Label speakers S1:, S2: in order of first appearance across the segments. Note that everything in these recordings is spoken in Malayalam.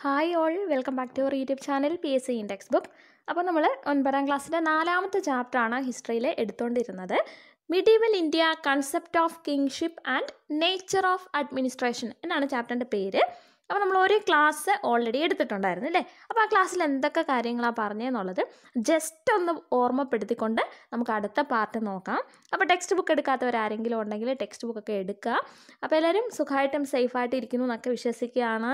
S1: Hi all, welcome back to our YouTube channel PSC index book. അപ്പോൾ നമ്മൾ 9ാം ക്ലാസ്സിൻ്റെ 4ാമത്തെ ചാപ്റ്ററാണ് ഹിസ്റ്ററിയിൽ എടുത്തുകൊണ്ടിരുന്നത്. Medieval India, concept of kingship and nature of administration എന്നാണ് ചാപ്റ്ററിൻ്റെ പേര്. അപ്പോൾ നമ്മൾ ഒരു ക്ലാസ് ഓൾറെഡി എടുത്തിട്ടുണ്ടായിരുന്നു അല്ലേ? അപ്പോൾ ആ ക്ലാസ്സിൽ എന്തൊക്കെ കാര്യങ്ങളാണ് പറഞ്ഞതെന്നുള്ളത് ജസ്റ്റ് ഒന്ന് ഓർമ്മപ്പെടുത്തിക്കൊണ്ട് നമുക്ക് അടുത്ത പാർട്ട് നോക്കാം. അപ്പോൾ ടെക്സ്റ്റ് ബുക്ക് എടുക്കാത്തവരാരെങ്കിലും ഉണ്ടെങ്കിൽ ടെക്സ്റ്റ് ബുക്കൊക്കെ എടുക്കുക. അപ്പോൾ എല്ലാവരും സുഖമായിട്ടും സേഫായിട്ട് ഇരിക്കുന്നു എന്നൊക്കെ വിശ്വസിക്കുകയാണ്,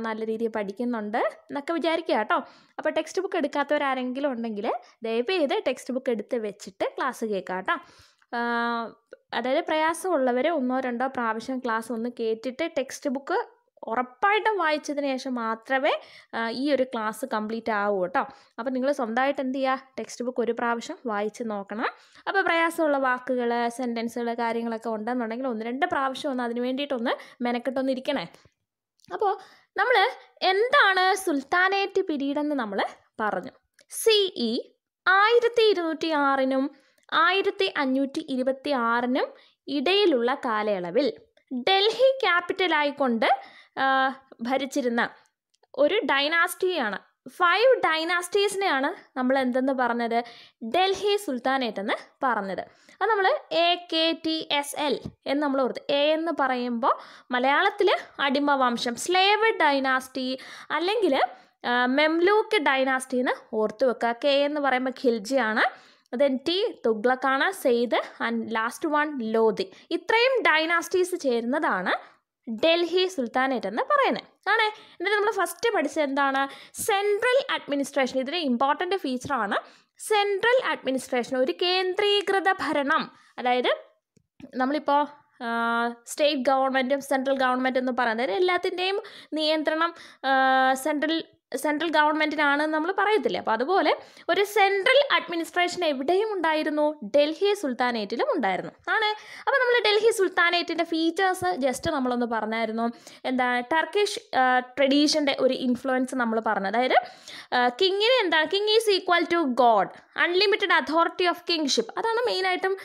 S1: നല്ല രീതിയിൽ പഠിക്കുന്നുണ്ട് എന്നൊക്കെ വിചാരിക്കുക കേട്ടോ. അപ്പോൾ ടെക്സ്റ്റ് ബുക്ക് എടുക്കാത്തവരാരെങ്കിലും ഉണ്ടെങ്കിൽ ദയവ് ചെയ്ത് ടെക്സ്റ്റ് ബുക്ക് എടുത്ത് വെച്ചിട്ട് ക്ലാസ് കേൾക്കുക കേട്ടോ. അതായത് പ്രയാസമുള്ളവർ 1-2 പ്രാവശ്യം ക്ലാസ് ഒന്ന് കേട്ടിട്ട് ടെക്സ്റ്റ് ബുക്ക് ഉറപ്പായിട്ടും വായിച്ചതിന് ശേഷം മാത്രമേ ഈ ഒരു ക്ലാസ് കംപ്ലീറ്റ് ആവൂ കേട്ടോ. അപ്പോൾ നിങ്ങൾ സ്വന്തമായിട്ട് എന്ത് ചെയ്യുക, ടെക്സ്റ്റ് ബുക്ക് ഒരു പ്രാവശ്യം വായിച്ച് നോക്കണം. അപ്പോൾ പ്രയാസമുള്ള വാക്കുകൾ, സെൻറ്റൻസുകൾ, കാര്യങ്ങളൊക്കെ ഉണ്ടെന്നുണ്ടെങ്കിൽ 1-2 പ്രാവശ്യം ഒന്ന് അതിന് വേണ്ടിയിട്ടൊന്ന് മെനക്കെട്ടൊന്ന് ഇരിക്കണേ. അപ്പോൾ നമ്മൾ എന്താണ് സുൽത്താനേറ്റ് പീരീഡ് എന്ന് നമ്മൾ പറഞ്ഞു. CE 1206-നും 1526-നും ഇടയിലുള്ള കാലയളവിൽ ഡൽഹി ക്യാപിറ്റലായിക്കൊണ്ട് ഭരിച്ചിരുന്ന ഒരു ഡൈനാസ്റ്റിയാണ്. 5 ഡൈനാസ്റ്റീസിനെയാണ് നമ്മൾ എന്തെന്ന് പറഞ്ഞത്, ഡൽഹി സുൽത്താനേറ്റ് എന്ന് പറഞ്ഞത്. അത് നമ്മൾ AKTSL എന്ന് നമ്മൾ ഓർത്ത്. A എന്ന് പറയുമ്പോൾ മലയാളത്തിൽ അടിമവംശം, സ്ലേവ് ഡൈനാസ്റ്റി, അല്ലെങ്കിൽ മെംലൂക്ക് ഡൈനാസ്റ്റി എന്ന് ഓർത്ത് വെക്കുക. K എന്ന് പറയുമ്പോൾ ഖിൽജിയാണ്, ദെൻ T തുഗ്ലക്കാണ്, Sayyid, and last one Lodhi. ഇത്രയും ഡൈനാസ്റ്റീസ് ചേരുന്നതാണ് ഡൽഹി സുൽത്താനേറ്റ് എന്ന് പറയുന്നത് ആണേ. എന്നിട്ട് നമ്മൾ ഫസ്റ്റ് പഠിച്ചത് എന്താണ്, സെൻട്രൽ അഡ്മിനിസ്ട്രേഷൻ. ഇതിന് ഇമ്പോർട്ടൻ്റ് ഫീച്ചറാണ് സെൻട്രൽ അഡ്മിനിസ്ട്രേഷൻ, ഒരു കേന്ദ്രീകൃത ഭരണം. അതായത് നമ്മളിപ്പോൾ സ്റ്റേറ്റ് ഗവൺമെൻറ്റും സെൻട്രൽ ഗവൺമെൻറ് എന്ന് പറയുന്നത് എല്ലാത്തിൻ്റെയും നിയന്ത്രണം സെൻട്രൽ ഗവൺമെൻറ്റിനാണ് നമ്മൾ പറയത്തില്ലേ. അപ്പോൾ അതുപോലെ ഒരു സെൻട്രൽ അഡ്മിനിസ്ട്രേഷൻ എവിടെയും ഉണ്ടായിരുന്നു, ഡൽഹി സുൽത്താനേറ്റിലും ഉണ്ടായിരുന്നു ആണ്. അപ്പോൾ നമ്മൾ ഡൽഹി സുൽത്താനേറ്റിൻ്റെ ഫീച്ചേഴ്സ് ജസ്റ്റ് നമ്മളൊന്ന് പറഞ്ഞായിരുന്നു. എന്താണ്, ടർക്കിഷ് ട്രഡീഷൻ്റെ ഒരു ഇൻഫ്ലുവൻസ് നമ്മൾ പറഞ്ഞു. അതായത് കിങ്ങിന് എന്താണ്, king is equal to god, unlimited authority of kingship. അതാണ് മെയിനായിട്ടും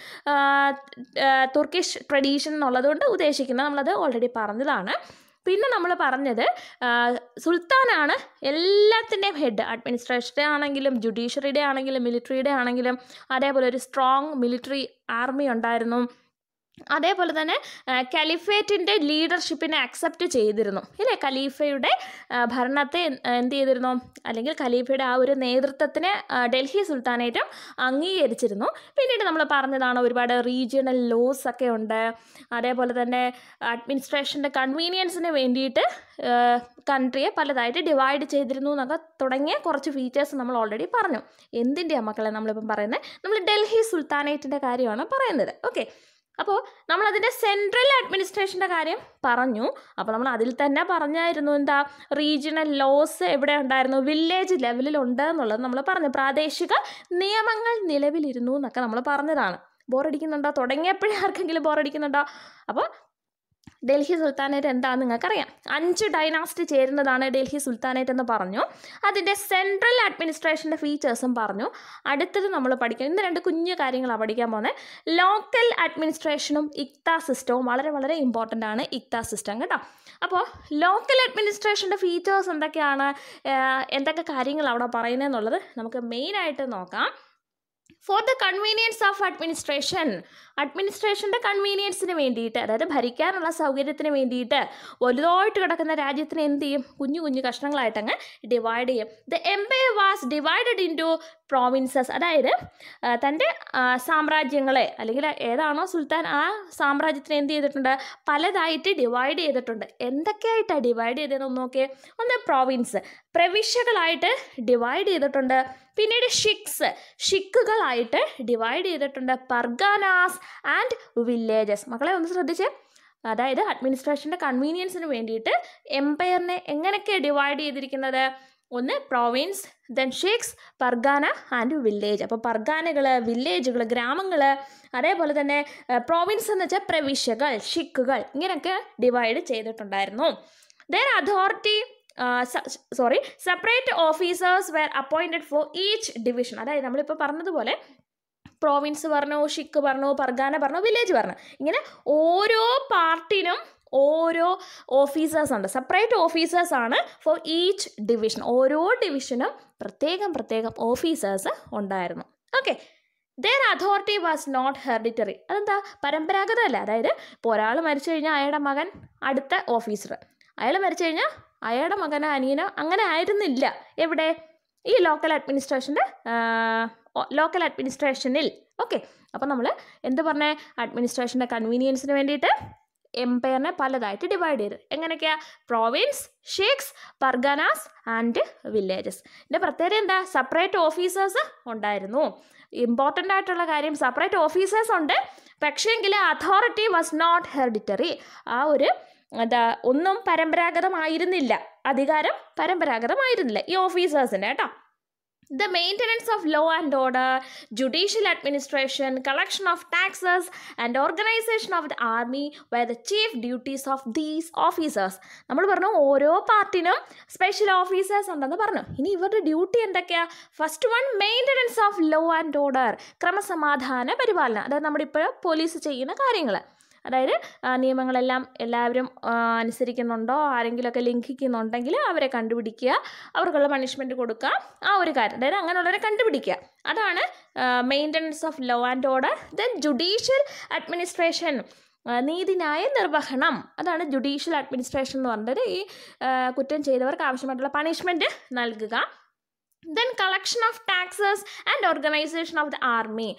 S1: തുർക്കിഷ് ട്രഡീഷൻ എന്നുള്ളതുകൊണ്ട് ഉദ്ദേശിക്കുന്നത്. നമ്മളത് ഓൾറെഡി പറഞ്ഞതാണ്. പിന്നെ നമ്മൾ പറഞ്ഞത് സുൽത്താനാണ് എല്ലാത്തിൻ്റെയും ഹെഡ്. അഡ്മിനിസ്ട്രേഷൻ്റെ ആണെങ്കിലും ജുഡീഷ്യറിയുടെ ആണെങ്കിലും മിലിറ്ററിയുടെ ആണെങ്കിലും അതേപോലെ ഒരു സ്ട്രോങ് മിലിറ്ററി ആർമി ഉണ്ടായിരുന്നു. അതേപോലെ തന്നെ ഖലീഫേറ്റിൻ്റെ ലീഡർഷിപ്പിനെ അക്സെപ്റ്റ് ചെയ്തിരുന്നു ഇല്ലേ. ഖലീഫയുടെ ഭരണത്തെ എന്ത് ചെയ്തിരുന്നു, അല്ലെങ്കിൽ ഖലീഫയുടെ ആ ഒരു നേതൃത്വത്തിനെ ഡൽഹി സുൽത്താനേറ്റും അംഗീകരിച്ചിരുന്നു. പിന്നീട് നമ്മൾ പറഞ്ഞതാണ് ഒരുപാട് റീജിയണൽ ലോസ് ഒക്കെ ഉണ്ട്. അതേപോലെ തന്നെ അഡ്മിനിസ്ട്രേഷൻ്റെ കൺവീനിയൻസിന് വേണ്ടിയിട്ട് കൺട്രിയെ പലതായിട്ട് ഡിവൈഡ് ചെയ്തിരുന്നു എന്നൊക്കെ തുടങ്ങിയ കുറച്ച് ഫീച്ചേഴ്സ് നമ്മൾ ഓൾറെഡി പറഞ്ഞു. എന്തിൻ്റെയാണ് മക്കളെ നമ്മളിപ്പം പറയുന്നത്, നമ്മൾ ഡൽഹി സുൽത്താനേറ്റിൻ്റെ കാര്യമാണ് പറയുന്നത്. ഓക്കെ, അപ്പോൾ നമ്മളതിൻ്റെ സെൻട്രൽ അഡ്മിനിസ്ട്രേഷൻ്റെ കാര്യം പറഞ്ഞു. അപ്പോൾ നമ്മൾ അതിൽ തന്നെ പറഞ്ഞായിരുന്നു എന്താ, റീജിയണൽ ലോസ് എവിടെ ഉണ്ടായിരുന്നു, വില്ലേജ് ലെവലിലുണ്ട് എന്നുള്ളത് നമ്മൾ പറഞ്ഞു. പ്രാദേശിക നിയമങ്ങൾ നിലവിലിരുന്നു എന്നൊക്കെ നമ്മൾ പറഞ്ഞതാണ്. ബോറടിക്കുന്നുണ്ടോ, തുടങ്ങിയപ്പോഴേ ആർക്കെങ്കിലും ബോറടിക്കുന്നുണ്ടോ? അപ്പോൾ ഡൽഹി സുൽത്താനേറ്റ് എന്താണെന്ന് നിങ്ങൾക്കറിയാം. 5 ഡൈനാസ്റ്റി ചേരുന്നതാണ് ഡൽഹി സുൽത്താനേറ്റ് എന്ന് പറഞ്ഞു. അതിൻ്റെ സെൻട്രൽ അഡ്മിനിസ്ട്രേഷൻ്റെ ഫീച്ചേഴ്സും പറഞ്ഞു. അടുത്തത് നമ്മൾ പഠിക്കാം, ഇന്ന് 2 കുഞ്ഞു കാര്യങ്ങളാണ് പഠിക്കാൻ പോകുന്നത്. ലോക്കൽ അഡ്മിനിസ്ട്രേഷനും ഇക്ത സിസ്റ്റവും വളരെ വളരെ ഇമ്പോർട്ടൻ്റ് ആണ്. ഇക്ത സിസ്റ്റം കേട്ടോ. അപ്പോൾ ലോക്കൽ അഡ്മിനിസ്ട്രേഷൻ്റെ ഫീച്ചേഴ്സ് എന്തൊക്കെയാണ്, എന്തൊക്കെ കാര്യങ്ങൾ അവിടെ പറയുന്നതെന്നുള്ളത് നമുക്ക് മെയിനായിട്ട് നോക്കാം. For the convenience of administration, അഡ്മിനിസ്ട്രേഷൻ്റെ കൺവീനിയൻസിന് വേണ്ടിയിട്ട്, അതായത് ഭരിക്കാനുള്ള സൗകര്യത്തിന് വേണ്ടിയിട്ട് വലുതായിട്ട് കിടക്കുന്ന രാജ്യത്തിന് എന്ത് ചെയ്യും, കുഞ്ഞു കുഞ്ഞു കഷ്ണങ്ങളായിട്ടങ്ങ് ഡിവൈഡ് ചെയ്യും. The empire was divided into provinces. അതായത് തൻ്റെ സാമ്രാജ്യങ്ങളെ, അല്ലെങ്കിൽ ഏതാണോ സുൽത്താൻ ആ സാമ്രാജ്യത്തിന് എന്ത് ചെയ്തിട്ടുണ്ട്, പലതായിട്ട് ഡിവൈഡ് ചെയ്തിട്ടുണ്ട്. എന്തൊക്കെയായിട്ടാണ് ഡിവൈഡ് ചെയ്തതെന്ന് നോക്കിയേ. ഒന്ന് പ്രോവിൻസ്, പ്രവിശ്യകളായിട്ട് ഡിവൈഡ് ചെയ്തിട്ടുണ്ട്. പിന്നീട് ഷിക്കുകളായിട്ട് ഡിവൈഡ് ചെയ്തിട്ടുണ്ട്. Parganas and villages. മക്കളെ ഒന്ന് ശ്രദ്ധിച്ചേ. അതായത് അഡ്മിനിസ്ട്രേഷൻ്റെ കൺവീനിയൻസിന് വേണ്ടിയിട്ട് എംപയറിനെ എങ്ങനെയൊക്കെയാണ് ഡിവൈഡ് ചെയ്തിരിക്കുന്നത്, ഒന്ന് province, then shiqs, pargana and village. അപ്പോൾ പർഗാനകൾ, വില്ലേജുകൾ, ഗ്രാമങ്ങൾ, അതേപോലെ തന്നെ പ്രോവിൻസ് എന്ന് വെച്ചാൽ പ്രവിശ്യകൾ, ഷിക്കുകൾ, ഇങ്ങനെയൊക്കെ ഡിവൈഡ് ചെയ്തിട്ടുണ്ടായിരുന്നു. Then authority separate officers were appointed for each division. അതായത് നമ്മളിപ്പോൾ പറഞ്ഞതുപോലെ പ്രോവിൻസ് പറഞ്ഞു, ഷിക്ക് പറഞ്ഞു, പർഗാന പറഞ്ഞു, വില്ലേജ് പറഞ്ഞു. ഇങ്ങനെ ഓരോ പാർട്ടിനും ഓരോ ഓഫീസേഴ്സ് ഉണ്ട്, സെപ്പറേറ്റ് ഓഫീസേഴ്സ് ആണ് ഫോർ ഈച്ച് ഡിവിഷൻ. ഓരോ ഡിവിഷനും പ്രത്യേകം ഓഫീസേഴ്സ് ഉണ്ടായിരുന്നു. Okay, their authority was not hereditary. അതെന്താ? പരമ്പരാഗതമല്ല. അതായത് ഇപ്പോൾ ഒരാൾ മരിച്ചു കഴിഞ്ഞാൽ അയാളുടെ മകൻ അടുത്ത ഓഫീസർ, അയാൾ മരിച്ചു കഴിഞ്ഞാൽ അയാളുടെ മകനോ അനിയനോ അങ്ങനെ ആയിരുന്നില്ല. എവിടെ? ഈ ലോക്കൽ അഡ്മിനിസ്ട്രേഷനിൽ. ഓക്കെ, അപ്പോൾ നമ്മൾ എന്ത് പറഞ്ഞേ? അഡ്മിനിസ്ട്രേഷൻ്റെ കൺവീനിയൻസിന് വേണ്ടിയിട്ട് എംപയറിനെ പലതായിട്ട് ഡിവൈഡ് ചെയ്ത്. എങ്ങനെയൊക്കെയാ? Province, shiqs, parganas and villages. ഇതിൻ്റെ പ്രത്യേകത എന്താ? സെപ്പറേറ്റ് ഓഫീസേഴ്സ് ഉണ്ടായിരുന്നു. ഇമ്പോർട്ടൻ്റ് ആയിട്ടുള്ള കാര്യം, സെപ്പറേറ്റ് ഓഫീസേഴ്സ് ഉണ്ട്, പക്ഷേങ്കിൽ അതോറിറ്റി വാസ് നോട്ട് ഹെറിഡിറ്ററി. ആ ഒരു ഒന്നും പരമ്പരാഗതമായിരുന്നില്ല, അധികാരം പരമ്പരാഗതമായിരുന്നില്ല ഈ ഓഫീസേഴ്സിൻ്റെ കേട്ടോ. The maintenance of law and order, judicial administration, collection of taxes and organization of the army were the chief duties of these officers. നമ്മൾ പറഞ്ഞു ഓരോ പാർട്ടിനും സ്പെഷ്യൽ ഓഫീസേഴ്സ് ഉണ്ടെന്ന് പറഞ്ഞു. ഇനി ഇവരുടെ ഡ്യൂട്ടി എന്തൊക്കെയാ? First one, maintenance of law and order, ക്രമസമാധാന പരിപാലനം. അതായത് നമ്മുടെ ഇപ്പോൾ പോലീസ് ചെയ്യുന്ന കാര്യങ്ങൾ, അതായത് നിയമങ്ങളെല്ലാം എല്ലാവരും അനുസരിക്കുന്നുണ്ടോ, ആരെങ്കിലുമൊക്കെ ലംഘിക്കുന്നുണ്ടെങ്കിൽ അവരെ കണ്ടുപിടിക്കുക, അവർക്കുള്ള പണിഷ്മെൻറ്റ് കൊടുക്കുക, ആ ഒരു കാര്യം. അതായത് അങ്ങനെയുള്ളവരെ കണ്ടുപിടിക്കുക, അതാണ് maintenance of law and order. Then judicial administration, നീതിന്യായ നിർവഹണം, അതാണ് ജുഡീഷ്യൽ അഡ്മിനിസ്ട്രേഷൻ എന്ന് പറഞ്ഞത്. ഈ കുറ്റം ചെയ്തവർക്ക് ആവശ്യമായിട്ടുള്ള പണിഷ്മെൻറ്റ് നൽകുക. Then collection of taxes and organisation of the army.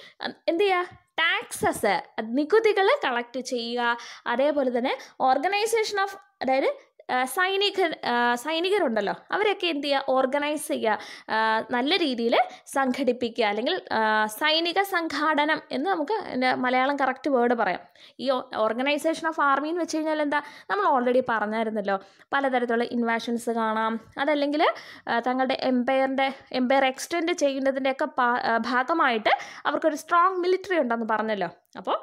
S1: എന്ത് ചെയ്യുക? ടാക്സസ്, നികുതികൾ കളക്ട് ചെയ്യുക. അതേപോലെ തന്നെ ഓർഗനൈസേഷൻ ഓഫ്, അതായത് സൈനികരുണ്ടല്ലോ, അവരൊക്കെ എന്ത് ചെയ്യുക? ഓർഗനൈസ് ചെയ്യുക, നല്ല രീതിയിൽ സംഘടിപ്പിക്കുക, അല്ലെങ്കിൽ സൈനിക സംഘാടനം എന്ന് നമുക്ക് മലയാളം കറക്റ്റ് വേർഡ് പറയാം. ഈ ഓർഗനൈസേഷൻ ഓഫ് ആർമി എന്ന് വെച്ച് കഴിഞ്ഞാൽ എന്താ? നമ്മൾ ഓൾറെഡി പറഞ്ഞായിരുന്നല്ലോ, പലതരത്തിലുള്ള ഇൻവാഷൻസ് കാണാം, അതല്ലെങ്കിൽ തങ്ങളുടെ എംപയർ എക്സ്റ്റെൻഡ് ചെയ്യുന്നതിൻ്റെയൊക്കെ ഭാഗമായിട്ട് അവർക്കൊരു സ്ട്രോങ് മിലിറ്ററി ഉണ്ടെന്ന് പറഞ്ഞല്ലോ. അപ്പോൾ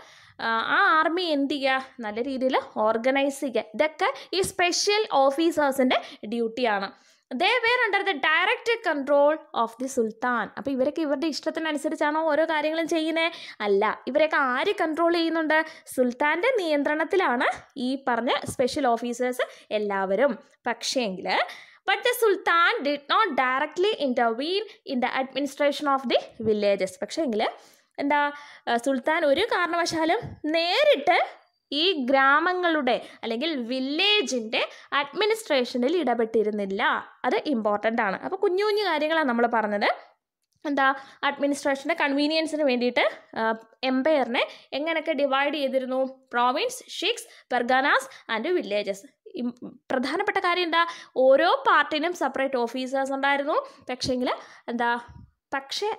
S1: ആ ആർമി എന്ത് ചെയ്യുക? നല്ല രീതിയിൽ ഓർഗനൈസ് ചെയ്യുക. ഇതൊക്കെ ഈ സ്പെഷ്യൽ ഓഫീസേഴ്സിൻ്റെ ഡ്യൂട്ടിയാണ്. They were under the direct control of the sultan. അപ്പോൾ ഇവരൊക്കെ ഇവരുടെ ഇഷ്ടത്തിനനുസരിച്ചാണോ ഓരോ കാര്യങ്ങളും ചെയ്യുന്നത്? അല്ല, ഇവരൊക്കെ ആര് കൺട്രോൾ ചെയ്യുന്നുണ്ട്? സുൽത്താൻ്റെ നിയന്ത്രണത്തിലാണ് ഈ പറഞ്ഞ സ്പെഷ്യൽ ഓഫീസേഴ്സ് എല്ലാവരും. പക്ഷേങ്കിൽ but the Sultan did not directly intervene in the administration of the villages. പക്ഷേ എങ്കിൽ എന്താ? സുൽത്താൻ ഒരു കാരണവശാലും നേരിട്ട് ഈ ഗ്രാമങ്ങളുടെ അല്ലെങ്കിൽ വില്ലേജിൻ്റെ അഡ്മിനിസ്ട്രേഷനിൽ ഇടപെട്ടിരുന്നില്ല. അത് ഇമ്പോർട്ടൻ്റ് ആണ്. അപ്പോൾ കുഞ്ഞു കുഞ്ഞു കാര്യങ്ങളാണ് നമ്മൾ പറഞ്ഞത്. എന്താ? അഡ്മിനിസ്ട്രേഷൻ്റെ കൺവീനിയൻസിന് വേണ്ടിയിട്ട് എംപയറിനെ എങ്ങനെയൊക്കെ ഡിവൈഡ് ചെയ്തിരുന്നു? Province, shiqs, parganas and villages. പ്രധാനപ്പെട്ട കാര്യം എന്താ? ഓരോ പാർട്ടിനും സെപ്പറേറ്റ് ഓഫീസേഴ്സ് ഉണ്ടായിരുന്നു. പക്ഷേങ്കിൽ എന്താ?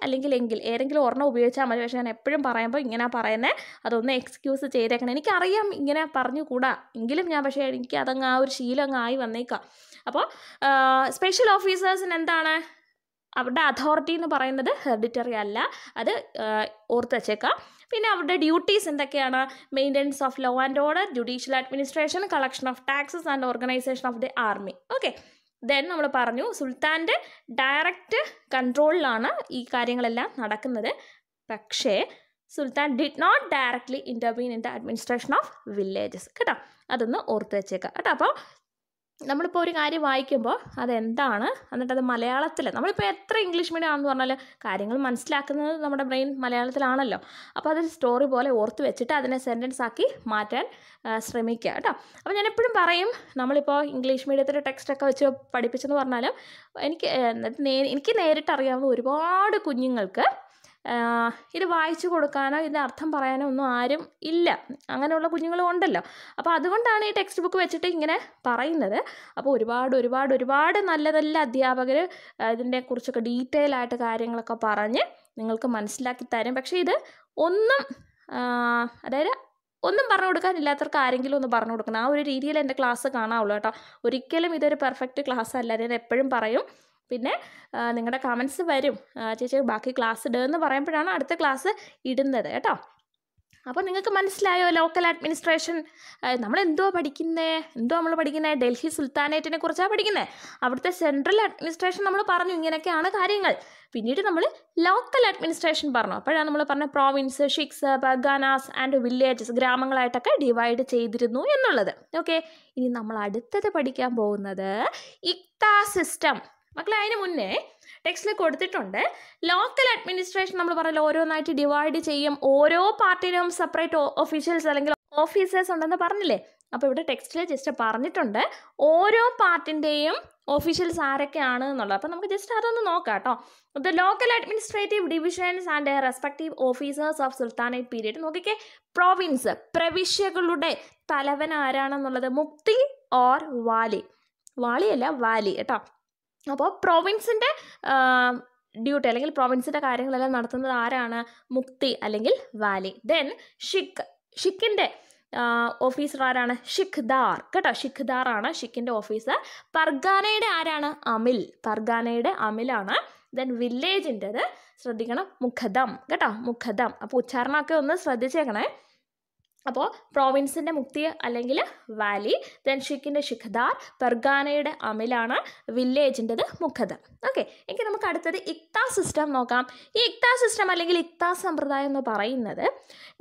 S1: അല്ലെങ്കിൽ ഏതെങ്കിലും ഒരെണ്ണം ഉപയോഗിച്ചാൽ മതി. പക്ഷേ ഞാൻ എപ്പോഴും പറയുമ്പോൾ ഇങ്ങനെ പറയുന്നത്, അതൊന്ന് എക്സ്ക്യൂസ് ചെയ്തേക്കണം. എനിക്കറിയാം ഇങ്ങനെ പറഞ്ഞുകൂടാ, എങ്കിലും പക്ഷേ എനിക്ക് അതങ്ങ് ആ ഒരു ശീലം അങ്ങ് ആയി വന്നേക്കാം. അപ്പോൾ സ്പെഷ്യൽ ഓഫീസേഴ്സിന് എന്താണ്? അവരുടെ അതോറിറ്റി എന്ന് പറയുന്നത് ഹെറിഡിറ്ററി അല്ല, അത് ഓർത്ത് വച്ചേക്കാം. പിന്നെ അവരുടെ ഡ്യൂട്ടീസ് എന്തൊക്കെയാണ്? Maintenance of law and order, judicial administration, collection of taxes and organisation of the army. Okay, then നമ്മൾ പറഞ്ഞു സുൽത്താൻ്റെ ഡയറക്റ്റ് കൺട്രോളിലാണ് ഈ കാര്യങ്ങളെല്ലാം നടക്കുന്നത്. പക്ഷേ sultan did not directly intervene in the administration of villages. കേട്ടോ, അതൊന്ന് ഓർത്ത് വെച്ചേക്കാം കേട്ടോ. അപ്പോൾ നമ്മളിപ്പോൾ ഒരു കാര്യം വായിക്കുമ്പോൾ അതെന്താണ്, എന്നിട്ടത് മലയാളത്തിൽ, നമ്മളിപ്പോൾ എത്ര ഇംഗ്ലീഷ് മീഡിയം ആണെന്ന് പറഞ്ഞാൽ കാര്യങ്ങൾ മനസ്സിലാക്കുന്നത് നമ്മുടെ ബ്രെയിൻ മലയാളത്തിലാണല്ലോ. അപ്പോൾ അതൊരു സ്റ്റോറി പോലെ ഓർത്ത് വെച്ചിട്ട് അതിനെ സെൻറ്റൻസ് ആക്കി മാറ്റാൻ ശ്രമിക്കുക കേട്ടോ. അപ്പോൾ ഞാൻ എപ്പോഴും പറയും, നമ്മളിപ്പോൾ ഇംഗ്ലീഷ് മീഡിയത്തിൽ ടെക്സ്റ്റൊക്കെ വെച്ച് പഠിപ്പിച്ചെന്ന് പറഞ്ഞാലും എനിക്ക് നേരിട്ടറിയാവുന്ന ഒരുപാട് കുഞ്ഞുങ്ങൾക്ക് ഇത് വായിച്ചു കൊടുക്കാനോ ഇതിൻ്റെ അർത്ഥം പറയാനോ ഒന്നും ആരും ഇല്ല. അങ്ങനെയുള്ള കുഞ്ഞുങ്ങളും ഉണ്ടല്ലോ. അപ്പോൾ അതുകൊണ്ടാണ് ഈ ടെക്സ്റ്റ് ബുക്ക് വെച്ചിട്ട് ഇങ്ങനെ പറയുന്നത്. അപ്പോൾ ഒരുപാട് നല്ല നല്ല അധ്യാപകർ ഇതിനെക്കുറിച്ചൊക്കെ ഡീറ്റെയിൽ ആയിട്ട് കാര്യങ്ങളൊക്കെ പറഞ്ഞ് നിങ്ങൾക്ക് മനസ്സിലാക്കി തരും. പക്ഷേ ഇത് ഒന്നും പറഞ്ഞു കൊടുക്കാനില്ലാത്തവർക്ക് ആരെങ്കിലും ഒന്ന് പറഞ്ഞു കൊടുക്കണം. ആ ഒരു രീതിയിൽ എൻ്റെ ക്ലാസ് കാണാവുള്ളൂ കേട്ടോ. ഒരിക്കലും ഇതൊരു പെർഫെക്റ്റ് ക്ലാസ് അല്ല, ഞാൻ എപ്പോഴും പറയും. പിന്നെ നിങ്ങളുടെ കമൻസ് വരും, ചേച്ചി ബാക്കി ക്ലാസ് ഇടുമെന്ന് പറയുമ്പോഴാണ് അടുത്ത ക്ലാസ് ഇടുന്നത് കേട്ടോ. അപ്പോൾ നിങ്ങൾക്ക് മനസ്സിലായോ ലോക്കൽ അഡ്മിനിസ്ട്രേഷൻ നമ്മൾ എന്തോ പഠിക്കുന്നത് ഡൽഹി സുൽത്താനേറ്റിനെ കുറിച്ചാണ് പഠിക്കുന്നത്. അവിടുത്തെ സെൻട്രൽ അഡ്മിനിസ്ട്രേഷൻ നമ്മൾ പറഞ്ഞു, ഇങ്ങനെയൊക്കെയാണ് കാര്യങ്ങൾ. പിന്നീട് നമ്മൾ ലോക്കൽ അഡ്മിനിസ്ട്രേഷൻ പറഞ്ഞു. അപ്പോഴാണ് നമ്മൾ പറഞ്ഞ province, shiqs, parganas and villages, ഗ്രാമങ്ങളായിട്ടൊക്കെ ഡിവൈഡ് ചെയ്തിരുന്നു എന്നുള്ളത്. ഓക്കെ, ഇനി നമ്മൾ അടുത്തത് പഠിക്കാൻ പോകുന്നത് ഇക്ത സിസ്റ്റം. മക്കളെ, അതിന് മുന്നേ ടെക്സ്റ്റിൽ കൊടുത്തിട്ടുണ്ട് ലോക്കൽ അഡ്മിനിസ്ട്രേഷൻ നമ്മൾ പറഞ്ഞല്ലോ ഓരോന്നായിട്ട് ഡിവൈഡ് ചെയ്യും, ഓരോ പാർട്ടിനും സെപ്പറേറ്റ് ഒഫീഷ്യൽസ് അല്ലെങ്കിൽ ഓഫീസേഴ്സ് ഉണ്ടെന്ന് പറഞ്ഞില്ലേ. അപ്പോൾ ഇവിടെ ടെക്സ്റ്റിൽ ജസ്റ്റ് പറഞ്ഞിട്ടുണ്ട് ഓരോ പാർട്ടിൻ്റെയും ഒഫീഷ്യൽസ് ആരൊക്കെയാണ് എന്നുള്ളത്. അപ്പോൾ നമുക്ക് ജസ്റ്റ് അതൊന്ന് നോക്കാം കേട്ടോ. The local administrative divisions and respective officers of sultanate period. നോക്കിക്കേ, പ്രൊവിൻസ്, പ്രവിശ്യകളുടെ തലവൻ ആരാണെന്നുള്ളത് മുക്തി ഓർ വാലി. വാലിയല്ല, വാലി കേട്ടോ. അപ്പോൾ പ്രൊവിൻസിൻ്റെ ഡ്യൂട്ടി അല്ലെങ്കിൽ പ്രൊവിൻസിൻ്റെ കാര്യങ്ങളെല്ലാം നടത്തുന്നത് ആരാണ്? മുക്തി അല്ലെങ്കിൽ വാലി. ദെൻ ഷിക്കിൻ്റെ ഓഫീസർ ആരാണ്? ഷിഖ്ദാർ കേട്ടോ. ഷിഖ്ദാർ ആണ് ഷിക്കിൻ്റെ ഓഫീസർ. പർഗാനയുടെ ആരാണ്? അമിൽ. പർഗാനയുടെ അമിലാണ്. ദെൻ വില്ലേജിൻ്റെത് ശ്രദ്ധിക്കണം, മുഖദം കേട്ടോ, മുഖദം. അപ്പോൾ ഉച്ചാരണമൊക്കെ ഒന്ന് ശ്രദ്ധിച്ചേക്കണേ. അപ്പോൾ പ്രോവിൻസിൻ്റെ മുക്തി അല്ലെങ്കിൽ വാലി, ദെൻ ഷിക്കിൻ്റെ ഷിഖ്ദാർ, പർഗാനയുടെ അമിലാണ്, വില്ലേജിൻ്റെത് മുഖദം. ഓക്കെ, എങ്കിൽ നമുക്ക് അടുത്തത് ഇക്ത സിസ്റ്റം നോക്കാം. ഈ ഇക്ത സിസ്റ്റം അല്ലെങ്കിൽ ഇക്ത സമ്പ്രദായം എന്ന് പറയുന്നത്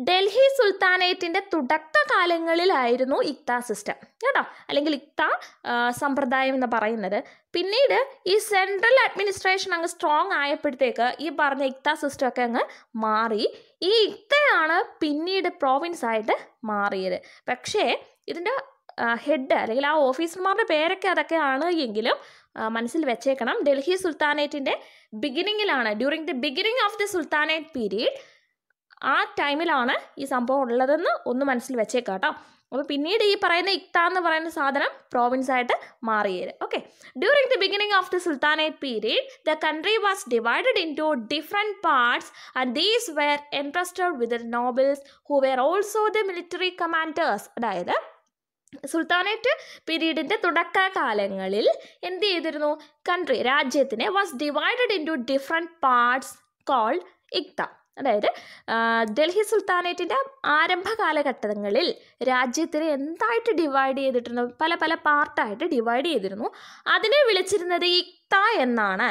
S1: ഡൽഹി സുൽത്താനേറ്റിൻ്റെ തുടക്കകാലങ്ങളിലായിരുന്നു ഇക്ത സിസ്റ്റം കേട്ടോ, അല്ലെങ്കിൽ ഇക്ത സമ്പ്രദായം എന്ന് പറയുന്നത്. പിന്നീട് ഈ സെൻട്രൽ അഡ്മിനിസ്ട്രേഷൻ അങ്ങ് സ്ട്രോങ് ആയപ്പോഴത്തേക്ക് ഈ പറഞ്ഞ ഇക്ത സിസ്റ്റം ഒക്കെ അങ്ങ് മാറി. ഈ ഇക്തയാണ് പിന്നീട് പ്രോവിൻസ് ആയിട്ട് മാറിയത്. പക്ഷേ ഇതിൻ്റെ ഹെഡ് അല്ലെങ്കിൽ ആ ഓഫീസർമാരുടെ പേരൊക്കെ അതൊക്കെയാണ് എങ്കിലും മനസ്സിൽ വെച്ചേക്കണം, ഡൽഹി സുൽത്താനേറ്റിൻ്റെ ബിഗിനിങ്ങിലാണ്, during the beginning of the sultanate period, ആ ടൈമിലാണ് ഈ സംഭവം ഉള്ളതെന്ന് ഒന്ന് മനസ്സിൽ വെച്ചേക്കാം കേട്ടോ. അപ്പോൾ പിന്നീട് ഈ പറയുന്ന ഇക്ത എന്ന് പറയുന്ന സാധനം പ്രോവിൻസ് ആയിട്ട് മാറിയത്. Okay, during the beginning of the sultanate period the country was divided into different parts and these were entrusted with the nobles who were also the military commanders. അതായത് സുൽത്താനേറ്റ് പീരീഡിൻ്റെ തുടക്കകാലങ്ങളിൽ എന്ത് ചെയ്തിരുന്നു? കൺട്രി, രാജ്യത്തിനെ was divided into different parts called iqta. അതായത് ഡൽഹി സുൽത്താനേറ്റിൻ്റെ ആരംഭ കാലഘട്ടങ്ങളിൽ രാജ്യത്തിനെ എന്തായിട്ട് ഡിവൈഡ് ചെയ്തിട്ടിരുന്നു? പല പല പാർട്ടായിട്ട് ഡിവൈഡ് ചെയ്തിരുന്നു. അതിനെ വിളിച്ചിരുന്നത് ഇക്ത എന്നാണ്.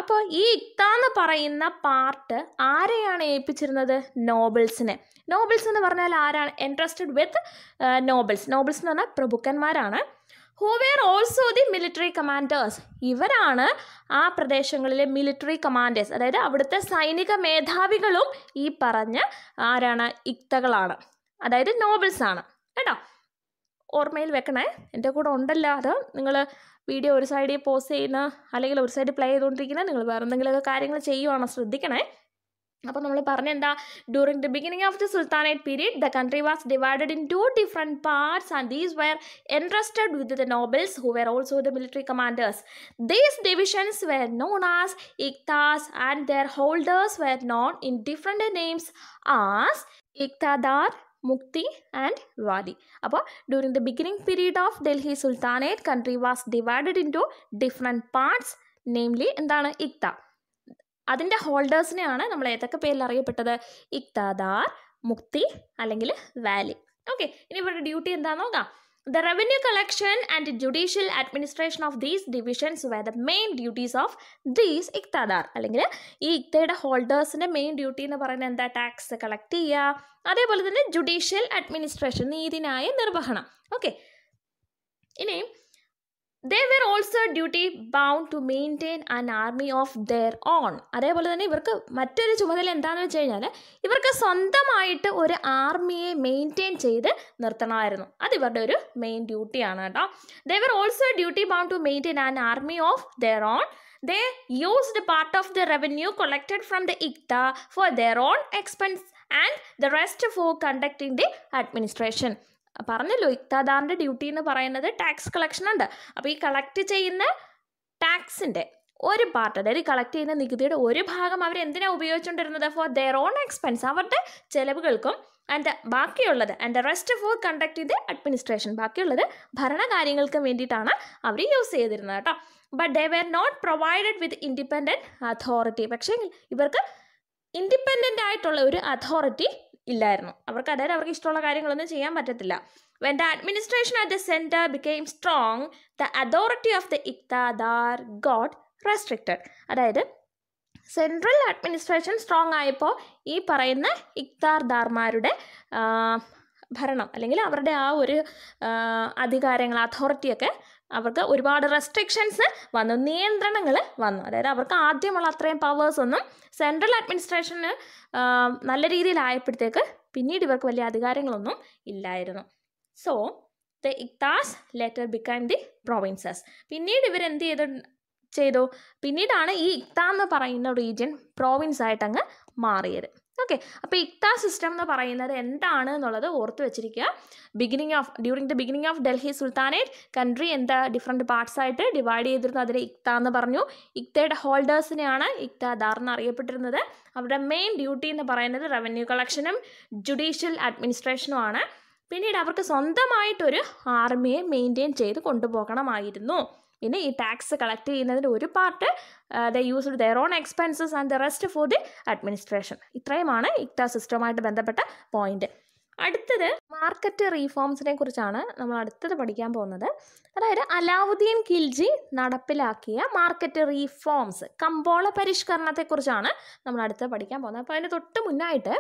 S1: അപ്പോൾ ഈ ഇക്ത എന്ന് പറയുന്ന പാർട്ട് ആരെയാണ് ഏൽപ്പിച്ചിരുന്നത്? നോബിൾസിനെ. നോബിൾസ് എന്ന് പറഞ്ഞാൽ ആരാണ്? ഇൻട്രസ്റ്റഡ് വിത്ത് നോബിൾസ്. നോബിൾസ് എന്ന് പറഞ്ഞാൽ പ്രഭുക്കന്മാരാണ്. Who were also the military commanders. ഇവരാണ് ആ പ്രദേശങ്ങളിലെ മിലിറ്ററി കമാൻഡേഴ്സ്, അതായത് അവിടുത്തെ സൈനിക മേധാവികളും ഈ പറഞ്ഞ ആരാണ്? ഇക്തകളാണ്, അതായത് നോബിൾസ് ആണ് കേട്ടോ. ഓർമ്മയിൽ വെക്കണേ, എൻ്റെ കൂടെ ഉണ്ടല്ലോ. അത് നിങ്ങൾ വീഡിയോ ഒരു സൈഡിൽ പോസ് ചെയ്യുന്ന അല്ലെങ്കിൽ ഒരു സൈഡിൽ പ്ലേ ചെയ്തുകൊണ്ടിരിക്കുന്ന നിങ്ങൾ വേറെ എന്തെങ്കിലുമൊക്കെ കാര്യങ്ങൾ ചെയ്യുവാണോ ശ്രദ്ധിക്കണേ. അപ്പോൾ നമ്മൾ പറഞ്ഞെന്താ? During the beginning of the sultanate period the country was divided into different parts and these were entrusted with the nobles who were also the military commanders. These divisions were known as iqtas and their holders were known in different names as iqtadar, muqti and wali. അപ്പോൾ during the beginning period of Delhi sultanate country was divided into different parts, namely എന്താണ്? ഇക്ത. അതിൻ്റെ ഹോൾഡേഴ്സിനെയാണ് നമ്മൾ ഏതൊക്കെ പേരിൽ അറിയപ്പെട്ടത്? ഇക്താദാർ, മുക്തി അല്ലെങ്കിൽ വാലി. ഓക്കെ, ഇനി ഇവരുടെ ഡ്യൂട്ടി എന്താണെന്ന് നോക്കാം. The revenue collection and judicial administration of these divisions were the main duties of these ഇക്താദാർ. അല്ലെങ്കിൽ ഈ ഇക്തയുടെ ഹോൾഡേഴ്സിൻ്റെ മെയിൻ ഡ്യൂട്ടി എന്ന് പറയുന്നത് എന്താ? ടാക്സ് കളക്ട് ചെയ്യുക, അതേപോലെ തന്നെ ജുഡീഷ്യൽ അഡ്മിനിസ്ട്രേഷൻ, നീതിന്യായ നിർവഹണം. ഓക്കെ, ഇനി they were also duty bound to maintain an army of their own. അതേപോലെ തന്നെ ഇവർക്ക് മറ്റൊരു ചുമതല എന്താണെന്ന് വെച്ച് കഴിഞ്ഞാൽ ഇവർക്ക് സ്വന്തമായിട്ട് ഒരു ആർമിയെ മെയിൻറ്റെയിൻ ചെയ്ത് നിർത്തണമായിരുന്നു. അത് ഇവരുടെ ഒരു മെയിൻ ഡ്യൂട്ടിയാണ് കേട്ടോ. they were also duty bound to maintain an army of their own. They used part of the revenue collected from the Ikta for their own expense and the rest for conducting the administration. പറഞ്ഞല്ലോ, ഇക്താദാറിൻ്റെ ഡ്യൂട്ടി എന്ന് പറയുന്നത് ടാക്സ് കളക്ഷൻ ഉണ്ട്. അപ്പോൾ ഈ കളക്ട് ചെയ്യുന്ന ടാക്സിൻ്റെ ഒരു പാർട്ട്, അതായത് കളക്ട് ചെയ്യുന്ന നികുതിയുടെ ഒരു ഭാഗം അവർ എന്തിനാണ് ഉപയോഗിച്ചുകൊണ്ടിരുന്നത്? ഫോർ ദെയർ ഓൺ എക്സ്പെൻസ്, അവരുടെ ചെലവുകൾക്കും. ആൻഡ് ബാക്കിയുള്ളത് and rest for conducting the administration, ബാക്കിയുള്ളത് ഭരണകാര്യങ്ങൾക്കും വേണ്ടിയിട്ടാണ് അവർ യൂസ് ചെയ്തിരുന്നത് കേട്ടോ. But they were not provided with independent authority. പക്ഷേ ഇവർക്ക് ഇൻഡിപെൻഡൻ്റ് ആയിട്ടുള്ള ഒരു അതോറിറ്റി ഇല്ലായിരുന്നു അവർക്ക്. അതായത് അവർക്ക് ഇഷ്ടമുള്ള കാര്യങ്ങളൊന്നും ചെയ്യാൻ പറ്റത്തില്ല. When the administration at the center became strong, the authority of the ഇഖ്താദാർ got restricted. അതായത് സെൻട്രൽ അഡ്മിനിസ്ട്രേഷൻ സ്ട്രോങ് ആയപ്പോൾ ഈ പറയുന്ന ഇഖ്താദാർമാരുടെ ഭരണം അല്ലെങ്കിൽ അവരുടെ ആ ഒരു അധികാരങ്ങൾ, അതോറിറ്റിയൊക്കെ അവർക്ക് ഒരുപാട് റെസ്ട്രിക്ഷൻസ് വന്നു, നിയന്ത്രണങ്ങൾ വന്നു. അതായത് അവർക്ക് ആദ്യമുള്ള അത്രയും പവേഴ്സ് ഒന്നും സെൻട്രൽ അഡ്മിനിസ്ട്രേഷന് നല്ല രീതിയിലായപ്പോഴത്തേക്ക് പിന്നീട് ഇവർക്ക് വലിയ അധികാരങ്ങളൊന്നും ഇല്ലായിരുന്നു. So the iqtas later become the provinces. പിന്നീട് ഇവരെന്ത് ചെയ്തു? പിന്നീടാണ് ഈ ഇഖ്ത എന്ന് പറയുന്ന റീജിയൻ പ്രോവിൻസ് ആയിട്ട് അങ്ങ് മാറിയത്. ഓക്കെ, അപ്പോൾ ഇഖ്ത സിസ്റ്റം എന്ന് പറയുന്നത് എന്താണ് എന്നുള്ളത് ഓർത്ത് വെച്ചിരിക്കുക. During the beginning of Delhi sultanate country എന്താ ഡിഫറെൻറ്റ് പാർട്സ് ആയിട്ട് ഡിവൈഡ് ചെയ്തിരുന്നു. അതിൽ ഇഖ്ത എന്ന് പറഞ്ഞു. ഇഖ്തയുടെ ഹോൾഡേഴ്സിനെയാണ് ഇഖ്താദാർ എന്ന് അറിയപ്പെട്ടിരുന്നത്. അവരുടെ മെയിൻ ഡ്യൂട്ടി എന്ന് പറയുന്നത് റവന്യൂ കളക്ഷനും ജുഡീഷ്യൽ അഡ്മിനിസ്ട്രേഷനുമാണ്. പിന്നീട് അവർക്ക് സ്വന്തമായിട്ടൊരു ആർമിയെ മെയിൻറ്റെയിൻ ചെയ്ത് കൊണ്ടുപോകണമായിരുന്നു. പിന്നെ ഈ ടാക്സ് കളക്ട് ചെയ്യുന്നതിൻ്റെ ഒരു part the used their own expenses and the rest for the administration. ഇത്രയുമാണ് ഇഖ്ത സിസ്റ്റവുമായിട്ട് ബന്ധപ്പെട്ട പോയിന്റ്. അടുത്തത് മാർക്കറ്റ് റീഫോംസിനെ കുറിച്ചാണ് നമ്മൾ അടുത്തത് പഠിക്കാൻ പോകുന്നത്. അതായത് അലാവുദ്ദീൻ ഖിൽജി നടപ്പിലാക്കിയ മാർക്കറ്റ് റീഫോംസ്, കമ്പോള പരിഷ്കരണത്തെക്കുറിച്ചാണ് നമ്മൾ അടുത്ത് പഠിക്കാൻ പോകുന്നത്. അപ്പോൾ അതിന് തൊട്ട് മുന്നായിട്ട്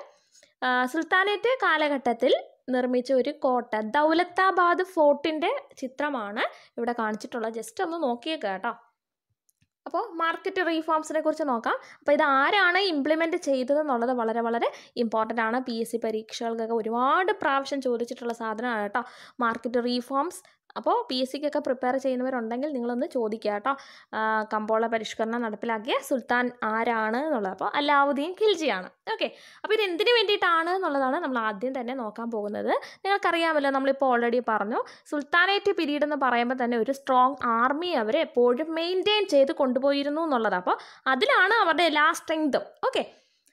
S1: സുൽത്താനേറ്റ് കാലഘട്ടത്തിൽ നിർമ്മിച്ച ഒരു കോട്ട, ദൗലത്താബാദ് ഫോർട്ടിൻ്റെ ചിത്രമാണ് ഇവിടെ കാണിച്ചിട്ടുള്ളത്. ജസ്റ്റ് ഒന്ന് നോക്കിയേക്കാം കേട്ടോ. അപ്പോൾ മാർക്കറ്റ് റീഫോംസിനെ കുറിച്ച് നോക്കാം. അപ്പോൾ ഇത് ആരാണ് ഇംപ്ലിമെൻറ്റ് ചെയ്തതെന്നുള്ളത് വളരെ വളരെ ഇമ്പോർട്ടൻ്റ് ആണ്. PSC പരീക്ഷകൾക്കൊക്കെ ഒരുപാട് പ്രാവശ്യം ചോദിച്ചിട്ടുള്ള സാധനമാണ് കേട്ടോ മാർക്കറ്റ് റീഫോംസ്. അപ്പോൾ PSCക്കൊക്കെ പ്രിപ്പയർ ചെയ്യുന്നവരുണ്ടെങ്കിൽ നിങ്ങളൊന്ന് ചോദിക്കുക കേട്ടോ. കമ്പോള പരിഷ്കരണം നടപ്പിലാക്കിയ സുൽത്താൻ ആരാണ് എന്നുള്ളത്. അപ്പോൾ അലാവുദ്ദീൻ ഖിൽജിയാണ്. ഓക്കെ, അപ്പോൾ ഇത് എന്തിനു വേണ്ടിയിട്ടാണ് എന്നുള്ളതാണ് നമ്മൾ ആദ്യം തന്നെ നോക്കാൻ പോകുന്നത്. നിങ്ങൾക്കറിയാമല്ലോ, നമ്മളിപ്പോൾ ഓൾറെഡി പറഞ്ഞു, സുൽത്താനേറ്റ് പീരീഡ് എന്ന് പറയുമ്പോൾ തന്നെ ഒരു സ്ട്രോങ് ആർമി അവർ എപ്പോഴും മെയിൻറ്റെയിൻ ചെയ്ത് കൊണ്ടുപോയിരുന്നു എന്നുള്ളത്. അപ്പോൾ അതിലാണ് അവരുടെ എല്ലാ സ്ട്രെങ്തും. Okay,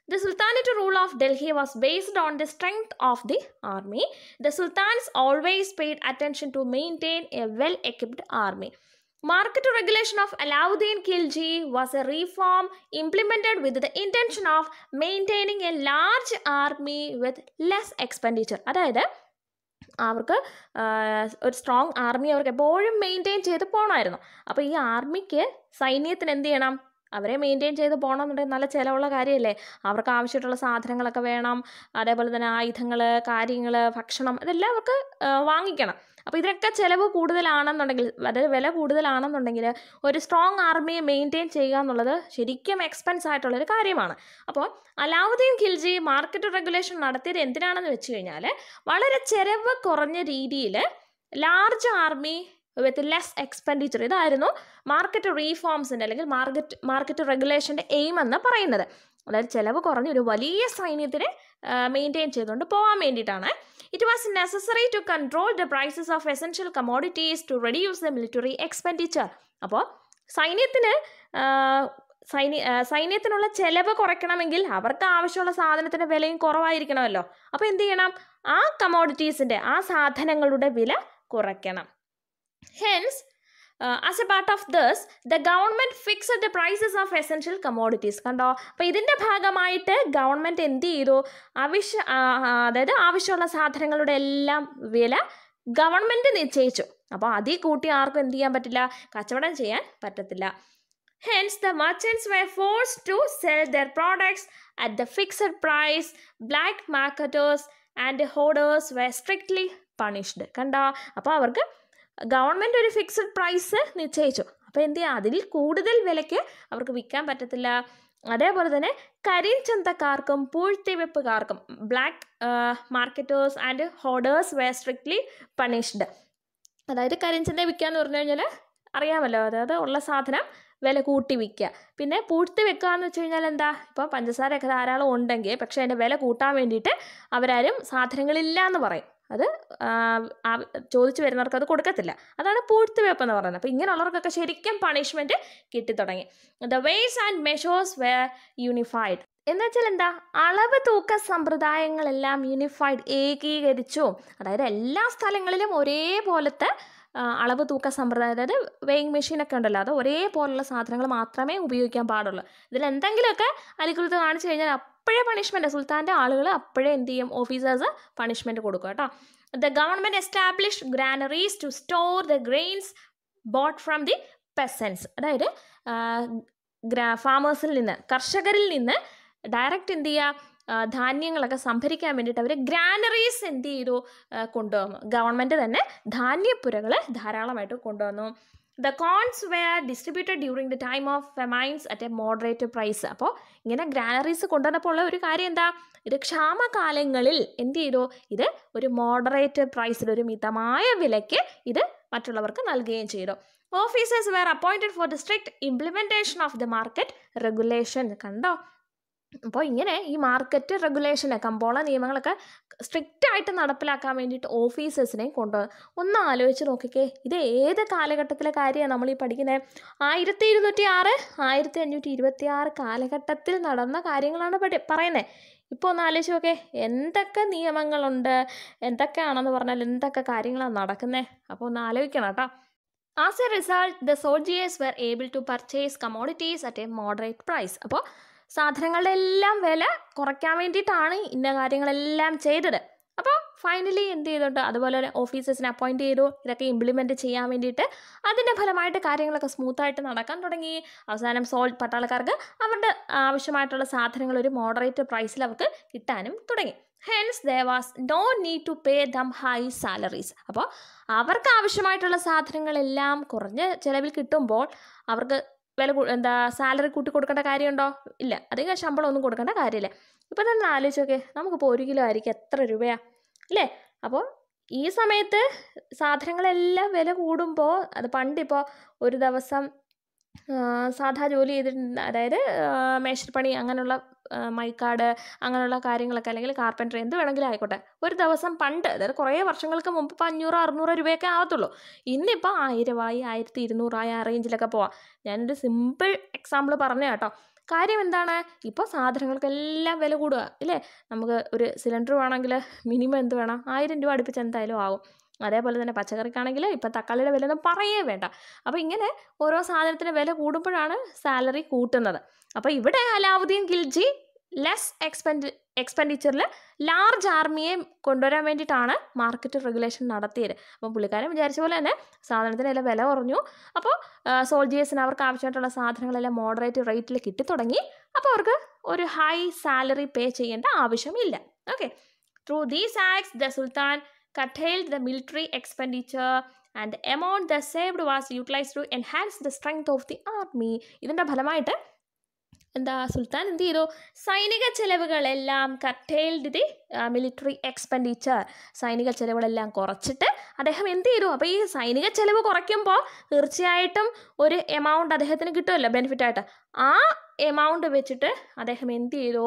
S1: the Sultanate rule of Delhi was based on the strength of the army. The sultans always paid attention to maintain a well-equipped army. Market regulation of Alauddin Khilji was a reform implemented with the intention of maintaining a large army with less expenditure. അതായത് അവർക്ക് ഒരു സ്ട്രോങ് ആർമി അവർക്ക് എപ്പോഴും മെയിൻറ്റെയിൻ ചെയ്ത് പോകണമായിരുന്നു. അപ്പോൾ ഈ ആർമിക്ക്, സൈന്യത്തിന് എന്ത് ചെയ്യണം? അവരെ മെയിൻറ്റെയിൻ ചെയ്ത് പോകണമെന്നുണ്ടെങ്കിൽ നല്ല ചിലവുള്ള കാര്യമല്ലേ. അവർക്ക് ആവശ്യമായിട്ടുള്ള സാധനങ്ങളൊക്കെ വേണം, അതേപോലെ തന്നെ ആയുധങ്ങൾ, കാര്യങ്ങൾ, ഭക്ഷണം, ഇതെല്ലാം അവർക്ക് വാങ്ങിക്കണം. അപ്പോൾ ഇതിനൊക്കെ ചിലവ് കൂടുതലാണെന്നുണ്ടെങ്കിൽ, അതായത് വില കൂടുതലാണെന്നുണ്ടെങ്കിൽ ഒരു സ്ട്രോങ് ആർമിയെ മെയിൻറ്റെയിൻ ചെയ്യുക എന്നുള്ളത് ശരിക്കും എക്സ്പെൻസ് ആയിട്ടുള്ളൊരു കാര്യമാണ്. അപ്പോൾ അലാവുദ്ദീൻ ഖിൽജി മാർക്കറ്റ് റെഗുലേഷൻ നടത്തിയത് എന്തിനാണെന്ന് വെച്ച് കഴിഞ്ഞാൽ, വളരെ ചിലവ് കുറഞ്ഞ രീതിയിൽ ലാർജ് ആർമി വിത്ത് ലെസ് എക്സ്പെൻഡിച്ചർ, ഇതായിരുന്നു മാർക്കറ്റ് റീഫോംസിൻ്റെ അല്ലെങ്കിൽ മാർക്കറ്റ് റെഗുലേഷൻ്റെ എയിം എന്ന് പറയുന്നത്. അതായത് ചിലവ് കുറഞ്ഞ ഒരു വലിയ സൈന്യത്തിനെ മെയിൻറ്റെയിൻ ചെയ്തുകൊണ്ട് പോകാൻ വേണ്ടിയിട്ടാണ്. It was necessary to control the prices of essential commodities to reduce the military expenditure. അപ്പോൾ സൈന്യത്തിനുള്ള ചിലവ് കുറയ്ക്കണമെങ്കിൽ അവർക്ക് ആവശ്യമുള്ള സാധനത്തിൻ്റെ വിലയും കുറവായിരിക്കണമല്ലോ. അപ്പോൾ എന്ത് ചെയ്യണം? ആ കമോഡിറ്റീസിൻ്റെ, ആ സാധനങ്ങളുടെ വില കുറയ്ക്കണം. Hence, as a part of this, the government fixed the prices of essential commodities. കണ്ടോ? അപ്പോൾ ഇതിൻ്റെ ഭാഗമായിട്ട് ഗവൺമെൻറ് എന്ത് ചെയ്തു? അതായത് ആവശ്യമുള്ള സാധനങ്ങളുടെ എല്ലാം വില ഗവൺമെൻറ് നിശ്ചയിച്ചു. അപ്പോൾ അതിൽ കൂട്ടി ആർക്കും എന്ത് ചെയ്യാൻ പറ്റില്ല? കച്ചവടം ചെയ്യാൻ പറ്റത്തില്ല. Hence, the merchants were forced to sell their products at the fixed price. Black marketers and hoarders were strictly punished. കണ്ടോ? അപ്പോൾ അവർക്ക് ഗവൺമെൻറ് ഒരു ഫിക്സഡ് പ്രൈസ് നിശ്ചയിച്ചു. അപ്പോൾ എന്ത് ചെയ്യുക? അതിൽ കൂടുതൽ വിലയ്ക്ക് അവർക്ക് വിൽക്കാൻ പറ്റത്തില്ല. അതേപോലെ തന്നെ കരിഞ്ചന്തക്കാർക്കും പൂഴ്ത്തിവെപ്പുകാർക്കും, black marketers and hoarders were strictly punished. അതായത് കരിഞ്ചന്ത വിൽക്കുക എന്ന് പറഞ്ഞു കഴിഞ്ഞാൽ അറിയാമല്ലോ, അതായത് ഉള്ള സാധനം വില കൂട്ടി വിൽക്കുക. പിന്നെ പൂഴ്ത്തി വെക്കുക എന്ന് വെച്ച് കഴിഞ്ഞാൽ എന്താ? ഇപ്പോൾ പഞ്ചസാരയൊക്കെ ധാരാളം ഉണ്ടെങ്കിൽ പക്ഷേ അതിൻ്റെ വില കൂട്ടാൻ വേണ്ടിയിട്ട് അവരാരും സാധനങ്ങളില്ല എന്ന് പറയും. അത് ചോദിച്ചു വരുന്നവർക്ക് അത് കൊടുക്കത്തില്ല. അതാണ് പൂഴ്ത്തിവെപ്പ് എന്ന് പറയുന്നത്. അപ്പോൾ ഇങ്ങനെയുള്ളവർക്കൊക്കെ ശരിക്കും പണിഷ്മെൻറ്റ് കിട്ടിത്തുടങ്ങി. The weights and measures were unified. എന്ന് വെച്ചാൽ എന്താ? അളവ് തൂക്ക സമ്പ്രദായങ്ങളെല്ലാം യൂണിഫൈഡ്, ഏകീകരിച്ചു. അതായത് എല്ലാ സ്ഥലങ്ങളിലും ഒരേപോലത്തെ അളവ് തൂക്ക സമ്പ്രദായം, അതായത് വെയിങ് മെഷീനൊക്കെ ഉണ്ടല്ലോ, അത് ഒരേപോലുള്ള സാധനങ്ങൾ മാത്രമേ ഉപയോഗിക്കാൻ പാടുള്ളൂ. ഇതിൽ എന്തെങ്കിലുമൊക്കെ അലിക്കുലത്ത് കാണിച്ചു കഴിഞ്ഞാൽ അപ്പോഴേ പണിഷ്മെൻറ്റ്, സുൽത്താൻ്റെ ആളുകൾ അപ്പോഴേ എന്ത് ചെയ്യും, ഓഫീസേഴ്സ് പണിഷ്മെൻറ്റ് കൊടുക്കും കേട്ടോ. The government establish granaries to store the grains bought from the peasants. അതായത് ഫാമേഴ്സിൽ നിന്ന്, കർഷകരിൽ നിന്ന് ഡയറക്റ്റ് എന്ത് ചെയ്യുക, ധാന്യങ്ങളൊക്കെ സംഭരിക്കാൻ വേണ്ടിയിട്ട് അവർ ഗ്രാനറീസ് എന്ത് ചെയ്തു, കൊണ്ടുവന്നു. ഗവൺമെൻറ് തന്നെ ധാന്യപ്പുരകൾ ധാരാളമായിട്ട് കൊണ്ടുവന്നു. The corns were distributed during the time of famines at a moderate price. അപ്പോൾ ഇങ്ങനെ ഗ്രാനറീസ് കൊണ്ടുവന്നപ്പോൾ ഉള്ള ഒരു കാര്യം എന്താ, ഇത് ക്ഷാമകാലങ്ങളിൽ എന്ത് ചെയ്തു, ഇത് ഒരു മോഡറേറ്റ് പ്രൈസിൽ, ഒരു മിതമായ വിലയ്ക്ക് ഇത് മറ്റുള്ളവർക്ക് നൽകുകയും ചെയ്തു. Officers were appointed for the strict implementation of the market regulation. കണ്ടോ, അപ്പോൾ ഇങ്ങനെ ഈ മാർക്കറ്റ് റെഗുലേഷൻ, കമ്പോള നിയമങ്ങളൊക്കെ സ്ട്രിക്റ്റായിട്ട് നടപ്പിലാക്കാൻ വേണ്ടിയിട്ട് ഓഫീസേഴ്സിനെയും കൊണ്ടുപോകും. ഒന്ന് ആലോചിച്ച് നോക്കിക്കേ, ഇത് ഏത് കാലഘട്ടത്തിലെ കാര്യമാണ് നമ്മൾ ഈ പഠിക്കുന്നത്? 1206 1526 കാലഘട്ടത്തിൽ നടന്ന കാര്യങ്ങളാണ് പറയുന്നത്. ഇപ്പോൾ ഒന്ന് ആലോചിച്ച് നോക്കേ, എന്തൊക്കെ നിയമങ്ങളുണ്ട്, എന്തൊക്കെയാണെന്ന് പറഞ്ഞാൽ എന്തൊക്കെ കാര്യങ്ങളാണ് നടക്കുന്നത്. അപ്പോൾ ഒന്ന് ആലോചിക്കണം കേട്ടോ. As a result, the soldiers were able to purchase commodities at a moderate price. അപ്പോൾ സാധനങ്ങളുടെ എല്ലാം വില കുറയ്ക്കാൻ വേണ്ടിയിട്ടാണ് ഇന്ന കാര്യങ്ങളെല്ലാം ചെയ്തത്. അപ്പോൾ ഫൈനലി എന്ത് ചെയ്തിട്ട് അതുപോലെ ഓഫീസേഴ്സിനെ അപ്പോയിൻറ്റ് ചെയ്തു, ഇതൊക്കെ ഇംപ്ലിമെൻറ്റ് ചെയ്യാൻ വേണ്ടിയിട്ട്. അതിൻ്റെ ഫലമായിട്ട് കാര്യങ്ങളൊക്കെ സ്മൂത്തായിട്ട് നടക്കാൻ തുടങ്ങി. അവസാനം പട്ടാളക്കാർക്ക് അവരുടെ ആവശ്യമായിട്ടുള്ള സാധനങ്ങൾ ഒരു മോഡറേറ്റ് പ്രൈസിൽ അവർക്ക് കിട്ടാനും തുടങ്ങി. Hence there was no need to pay them high salaries. അപ്പോൾ അവർക്ക് ആവശ്യമായിട്ടുള്ള സാധനങ്ങളെല്ലാം കുറഞ്ഞ ചിലവിൽ കിട്ടുമ്പോൾ അവർക്ക് സാലറി കൂട്ടി കൊടുക്കേണ്ട കാര്യമുണ്ടോ? ഇല്ല, അധികം ശമ്പളം ഒന്നും കൊടുക്കേണ്ട കാര്യമില്ല. ഇപ്പോൾ തന്നെ ആലോചിച്ച് നോക്കേ, നമുക്കിപ്പോൾ 1 കിലോ അരിക്ക് എത്ര രൂപയാണ് അല്ലേ? അപ്പോൾ ഈ സമയത്ത് സാധനങ്ങളെല്ലാം വില കൂടുമ്പോൾ, അത് പണ്ടിപ്പോൾ ഒരു ദിവസം സാധാ ജോലി ചെയ്തിട്ടുണ്ട്, അതായത് മേശപ്പണി അങ്ങനെയുള്ള മൈക്കാട് അങ്ങനെയുള്ള കാര്യങ്ങളൊക്കെ, അല്ലെങ്കിൽ കാർപ്പൻറ്റർ എന്ത് വേണമെങ്കിലും ആയിക്കോട്ടെ, ഒരു ദിവസം പണ്ട്, അതായത് കുറേ വർഷങ്ങൾക്ക് മുമ്പ് ഇപ്പോൾ 500-600 രൂപയൊക്കെ ആവത്തുള്ളൂ. ഇന്നിപ്പോൾ 1000 ആയി, 1200 ആയി, ആ റേഞ്ചിലൊക്കെ പോവാം. ഞാനൊരു സിമ്പിൾ എക്സാമ്പിൾ പറഞ്ഞു കേട്ടോ. കാര്യം എന്താണ്, ഇപ്പോൾ സാധനങ്ങൾക്കെല്ലാം വില കൂടുക ഇല്ലേ? നമുക്ക് ഒരു സിലിണ്ടർ വേണമെങ്കിൽ മിനിമം എന്ത് വേണം, 1000 രൂപ അടുപ്പിച്ച് എന്തായാലും ആവും. അതേപോലെ തന്നെ പച്ചക്കറിക്കാണെങ്കിൽ ഇപ്പോൾ തക്കാളിയുടെ വില ഒന്നും പറയേ വേണ്ട. അപ്പോൾ ഇങ്ങനെ ഓരോ സാധനത്തിന് വില കൂടുമ്പോഴാണ് സാലറി കൂട്ടുന്നത്. അപ്പോൾ ഇവിടെ അലാവുദ്ദീൻ ഖിൽജി ലെസ് എക്സ്പെൻഡിച്ചറിൽ ലാർജ് ആർമിയെ കൊണ്ടുവരാൻ വേണ്ടിയിട്ടാണ് മാർക്കറ്റ് റെഗുലേഷൻ നടത്തിയത്. അപ്പോൾ പുള്ളിക്കാരൻ വിചാരിച്ച പോലെ തന്നെ സാധനത്തിനെല്ലാം വില കുറഞ്ഞു. അപ്പോൾ സോൾജിയേഴ്സിന് അവർക്ക് ആവശ്യമായിട്ടുള്ള സാധനങ്ങളെല്ലാം മോഡറേറ്റ് റേറ്റിൽ കിട്ടിത്തുടങ്ങി. അപ്പോൾ അവർക്ക് ഒരു ഹൈ സാലറി പേ ചെയ്യേണ്ട ആവശ്യമില്ല. Okay, through these acts the Sultan curtailed the military expenditure and the amount that saved was utilized to enhance the strength of the army. ഇതിൻ്റെ ഫലമായിട്ട് എന്താ, സുൽത്താൻ എന്ത് ചെയ്തു, സൈനിക ചെലവുകളെല്ലാം കർട്ടെയിൽഡ് ദി മിലിറ്ററി എക്സ്പെൻഡിച്ചർ, സൈനിക ചെലവുകളെല്ലാം കുറച്ചിട്ട് അദ്ദേഹം എന്ത് ചെയ്തു. അപ്പോൾ ഈ സൈനിക ചെലവ് കുറയ്ക്കുമ്പോൾ തീർച്ചയായിട്ടും ഒരു എമൗണ്ട് അദ്ദേഹത്തിന് കിട്ടുമല്ലോ ബെനിഫിറ്റായിട്ട്. ആ എമൗണ്ട് വെച്ചിട്ട് അദ്ദേഹം എന്ത് ചെയ്തു,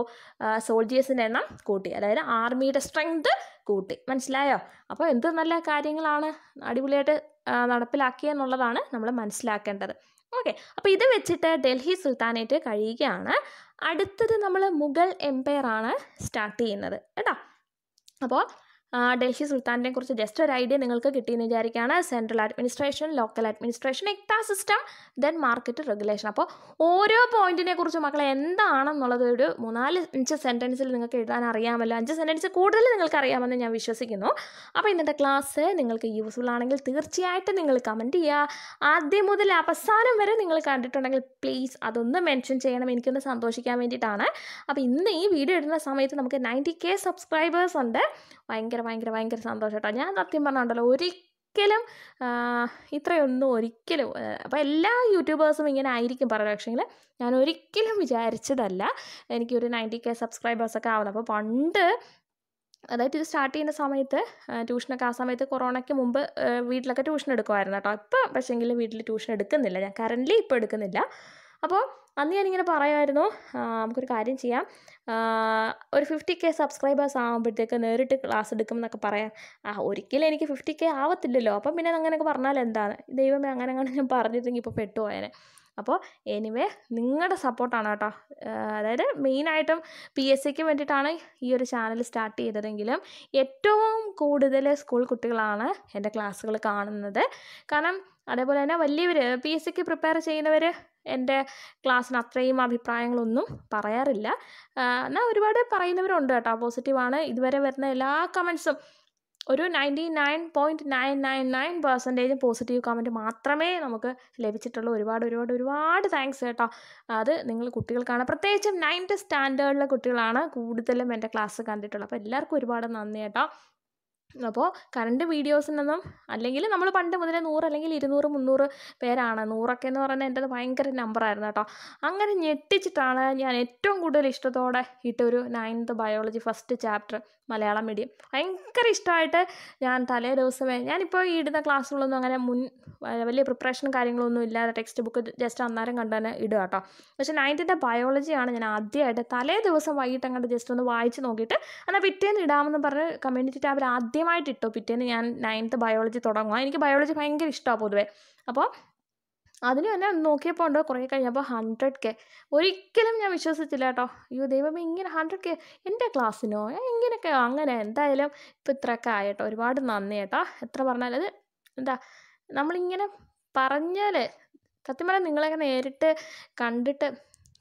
S1: സോൾജിയേഴ്സിൻ്റെ എണ്ണം കൂട്ടി, അതായത് ആർമിയുടെ സ്ട്രെങ്ത് കൂട്ടി. മനസ്സിലായോ? അപ്പോൾ എന്ത് നല്ല കാര്യങ്ങളാണ് അടിപൊളിയായിട്ട് നടപ്പിലാക്കിയെന്നുള്ളതാണ് നമ്മൾ മനസ്സിലാക്കേണ്ടത്. ഓക്കെ, അപ്പോൾ ഇത് വെച്ചിട്ട് ഡൽഹി സുൽത്താനേറ്റ് കഴിയുകയാണ്. അടുത്തത് നമ്മൾ മുഗൾ എംപയർ ആണ് സ്റ്റാർട്ട് ചെയ്യുന്നത് കേട്ടോ. അപ്പോൾ ഡൽഹി സുൽത്താനെ കുറിച്ച് ജസ്റ്റ് ഒരു ഐഡിയ നിങ്ങൾക്ക് കിട്ടിയെന്ന് വിചാരിക്കുകയാണ്. Central administration, local administration, iqta system, then market regulation. അപ്പോൾ ഓരോ പോയിന്റിനെ കുറിച്ച് മക്കളെ എന്താണെന്നുള്ളത് ഒരു 4-5 സെൻറ്റൻസിൽ നിങ്ങൾക്ക് എഴുതാൻ അറിയാമല്ലോ. 5 സെൻറ്റൻസ് കൂടുതൽ നിങ്ങൾക്ക് അറിയാമെന്ന് ഞാൻ വിശ്വസിക്കുന്നു. അപ്പോൾ ഇന്നത്തെ ക്ലാസ് നിങ്ങൾക്ക് യൂസ്ഫുൾ ആണെങ്കിൽ തീർച്ചയായിട്ടും നിങ്ങൾ കമൻറ്റ് ചെയ്യുക. ആദ്യം മുതൽ അവസാനം വരെ നിങ്ങൾ കണ്ടിട്ടുണ്ടെങ്കിൽ പ്ലീസ് അതൊന്ന് മെൻഷൻ ചെയ്യണം, എനിക്കൊന്ന് സന്തോഷിക്കാൻ വേണ്ടിയിട്ടാണ്. അപ്പോൾ ഇന്ന് ഈ വീഡിയോ ഇടുന്ന സമയത്ത് നമുക്ക് 90K സബ്സ്ക്രൈബേഴ്സ് ഉണ്ട്. ഭയങ്കര സന്തോഷം കേട്ടോ. ഞാൻ സത്യം പറഞ്ഞുണ്ടല്ലോ ഒരിക്കലും ഒരിക്കലും അപ്പോൾ എല്ലാ യൂട്യൂബേഴ്സും ഇങ്ങനെ ആയിരിക്കും പറയുക, പക്ഷേങ്കിൽ ഞാൻ ഒരിക്കലും വിചാരിച്ചതല്ല എനിക്കൊരു 90K സബ്സ്ക്രൈബേഴ്സൊക്കെ ആവുന്നത്. അപ്പോൾ പണ്ട്, അതായത് ഇത് സ്റ്റാർട്ട് ചെയ്യുന്ന സമയത്ത് ട്യൂഷനൊക്കെ, ആ സമയത്ത് കൊറോണയ്ക്ക് മുമ്പ് വീട്ടിലൊക്കെ ട്യൂഷൻ എടുക്കുമായിരുന്നു കേട്ടോ. ഇപ്പോൾ പക്ഷേങ്കിൽ വീട്ടിൽ ട്യൂഷൻ എടുക്കുന്നില്ല, ഞാൻ കറൻ്റ്ലി ഇപ്പോൾ എടുക്കുന്നില്ല. അപ്പോൾ അന്ന് ഞാനിങ്ങനെ പറയുമായിരുന്നു, നമുക്കൊരു കാര്യം ചെയ്യാം, ഒരു 50K സബ്സ്ക്രൈബേഴ്സ് ആകുമ്പോഴത്തേക്ക് നേരിട്ട് ക്ലാസ് എടുക്കും എന്നൊക്കെ പറയാം. ഒരിക്കലും എനിക്ക് 50K ആവത്തില്ലല്ലോ. അപ്പം പിന്നെ അങ്ങനെയൊക്കെ പറഞ്ഞാൽ എന്താണ്, ദൈവമേ, അങ്ങനെ ഞാൻ പറഞ്ഞിട്ടെങ്കിൽ ഇപ്പോൾ പെട്ടുപോയേനെ. അപ്പോൾ എനിവേ നിങ്ങളുടെ സപ്പോർട്ടാണ് കേട്ടോ. അതായത് മെയിനായിട്ടും PSCക്ക് വേണ്ടിയിട്ടാണ് ഈ ഒരു ചാനൽ സ്റ്റാർട്ട് ചെയ്തതെങ്കിലും ഏറ്റവും കൂടുതൽ സ്കൂൾ കുട്ടികളാണ് എൻ്റെ ക്ലാസ്സുകൾ കാണുന്നത്. കാരണം അതേപോലെ തന്നെ വലിയവർ PSCക്ക് പ്രിപ്പയർ ചെയ്യുന്നവർ എൻ്റെ ക്ലാസ്സിന് അത്രയും അഭിപ്രായങ്ങളൊന്നും പറയാറില്ല. എന്നാൽ ഒരുപാട് പറയുന്നവരുണ്ട് കേട്ടോ. പോസിറ്റീവാണ്. ഇതുവരെ വരുന്ന എല്ലാ കമൻസും ഒരു 99.999% പോസിറ്റീവ് കമൻറ്റ് മാത്രമേ നമുക്ക് ലഭിച്ചിട്ടുള്ളൂ. ഒരുപാട് താങ്ക്സ് കേട്ടോ. അത് നിങ്ങൾ കുട്ടികൾക്കാണ്, പ്രത്യേകിച്ചും 9th സ്റ്റാൻഡേർഡിലെ കുട്ടികളാണ് കൂടുതലും എൻ്റെ ക്ലാസ് കണ്ടിട്ടുള്ളത്. അപ്പോൾ എല്ലാവർക്കും ഒരുപാട് നന്ദി കേട്ടോ. അപ്പോൾ കറണ്ട് വീഡിയോസിനൊന്നും, അല്ലെങ്കിൽ നമ്മൾ പണ്ട് മുതലേ 100 അല്ലെങ്കിൽ 200 300 പേരാണ്. 100ഒക്കെ എന്ന് പറയുന്നത് എൻ്റെ ഭയങ്കര നമ്പറായിരുന്നു കേട്ടോ. അങ്ങനെ ഞെട്ടിച്ചിട്ടാണ് ഞാൻ ഏറ്റവും കൂടുതൽ ഇഷ്ടത്തോടെ ഇട്ടൊരു 9th biology first chapter Malayalam medium ഭയങ്കര ഇഷ്ടമായിട്ട് ഞാൻ തലേ ദിവസമേ, ഞാനിപ്പോൾ ഈ ഇടുന്ന ക്ലാസ്സുകളൊന്നും അങ്ങനെ വലിയ പ്രിപ്പറേഷനും കാര്യങ്ങളൊന്നും ഇല്ലാതെ ടെക്സ്റ്റ് ബുക്ക് ജസ്റ്റ് അന്നേരം കണ്ടു തന്നെ ഇടുക കേട്ടോ. പക്ഷേ 9th ബയോളജിയാണ് ഞാൻ ആദ്യമായിട്ട് തലേ ദിവസം വൈകിട്ട് അങ്ങോട്ട് ജസ്റ്റ് ഒന്ന് വായിച്ച് നോക്കിയിട്ട് എന്നാൽ പിറ്റേന്ന് ഇടാമെന്ന് പറഞ്ഞ് കമ്മ്യൂണിറ്റി ടാബിൽ ആദ്യമായിട്ട് ഇട്ടു. പിറ്റേന്ന് ഞാൻ 9th ബയോളജി തുടങ്ങുക. എനിക്ക് ബയോളജി ഭയങ്കര ഇഷ്ടമാണ് പൊതുവേ. അപ്പോൾ അതിന് തന്നെ നോക്കിയപ്പോൾ ഉണ്ട് കുറേ കഴിഞ്ഞപ്പോൾ 100K. ഒരിക്കലും ഞാൻ വിശ്വസിച്ചില്ല കേട്ടോ. അയ്യോ ദൈവമേ, ഇങ്ങനെ 100K എൻ്റെ ക്ലാസ്സിനോ, ഇങ്ങനെയൊക്കെ. അങ്ങനെ എന്തായാലും ഇപ്പോൾ ഇത്രയൊക്കെ ആയിട്ടോ. ഒരുപാട് നന്ദി കേട്ടോ. എത്ര പറഞ്ഞാൽ അത് എന്താ, നമ്മളിങ്ങനെ പറഞ്ഞാൽ സത്യം പറഞ്ഞാൽ നിങ്ങളൊക്കെ നേരിട്ട് കണ്ടിട്ട്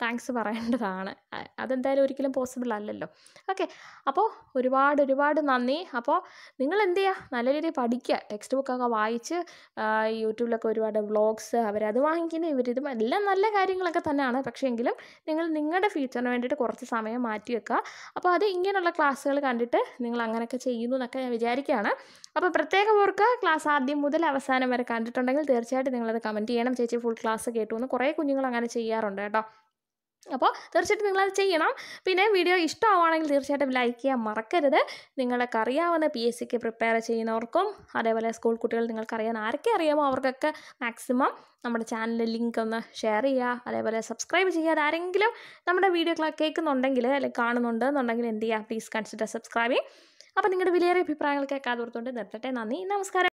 S1: താങ്ക്സ് പറയേണ്ടതാണ്. അതെന്തായാലും ഒരിക്കലും പോസിബിൾ അല്ലല്ലോ. ഓക്കെ, അപ്പോൾ ഒരുപാട് നന്ദി. അപ്പോൾ നിങ്ങൾ എന്ത് ചെയ്യുക, നല്ല രീതിയിൽ പഠിക്കുക, ടെക്സ്റ്റ് ബുക്കൊക്കെ വായിച്ച്. യൂട്യൂബിലൊക്കെ ഒരുപാട് വ്ളോഗ്സ് അവരത് വാങ്ങിക്കുന്ന ഇവരിതും എല്ലാം നല്ല കാര്യങ്ങളൊക്കെ തന്നെയാണ്. പക്ഷേ എങ്കിലും നിങ്ങൾ നിങ്ങളുടെ ഫ്യൂച്ചറിന് വേണ്ടിയിട്ട് കുറച്ച് സമയം മാറ്റി വെക്കുക. അപ്പോൾ അത് ഇങ്ങനെയുള്ള ക്ലാസ്സുകൾ കണ്ടിട്ട് നിങ്ങൾ അങ്ങനെയൊക്കെ ചെയ്യുന്നു എന്നൊക്കെ ഞാൻ വിചാരിക്കുകയാണ്. അപ്പോൾ പ്രത്യേകം ഓർക്കുക, ക്ലാസ് ആദ്യം മുതൽ അവസാനം വരെ കണ്ടിട്ടുണ്ടെങ്കിൽ തീർച്ചയായിട്ടും നിങ്ങളത് കമൻറ്റ് ചെയ്യണം. ചേച്ചി ഫുൾ ക്ലാസ് കേട്ടു എന്ന് കുറേ കുഞ്ഞുങ്ങൾ അങ്ങനെ ചെയ്യാറുണ്ട് കേട്ടോ. അപ്പോൾ തീർച്ചയായിട്ടും നിങ്ങളത് ചെയ്യണം. പിന്നെ വീഡിയോ ഇഷ്ടമാവുകയാണെങ്കിൽ തീർച്ചയായിട്ടും ലൈക്ക് ചെയ്യാൻ മറക്കരുത്. നിങ്ങൾക്ക് അറിയാവുന്ന PSCക്ക് പ്രിപ്പയർ ചെയ്യുന്നവർക്കും അതേപോലെ സ്കൂൾ കുട്ടികൾ നിങ്ങൾക്കറിയാൻ ആരൊക്കെ അറിയാമോ അവർക്കൊക്കെ മാക്സിമം നമ്മുടെ ചാനലിലെ ലിങ്ക് ഒന്ന് ഷെയർ ചെയ്യുക. അതേപോലെ സബ്സ്ക്രൈബ് ചെയ്യുക. ആരെങ്കിലും നമ്മുടെ വീഡിയോ കേൾക്കുന്നുണ്ടെങ്കിൽ അല്ലെങ്കിൽ കാണുന്നുണ്ട് എന്നുണ്ടെങ്കിൽ എന്ത് ചെയ്യുക, പ്ലീസ് കൺസിഡർ സബ്സ്ക്രൈബിങ്. അപ്പോൾ നിങ്ങളുടെ വിലയേറിയ അഭിപ്രായങ്ങൾ കേൾക്കാതെ ഓർത്തുകൊണ്ട് നിർത്തട്ടെ. നന്ദി, നമസ്കാരം.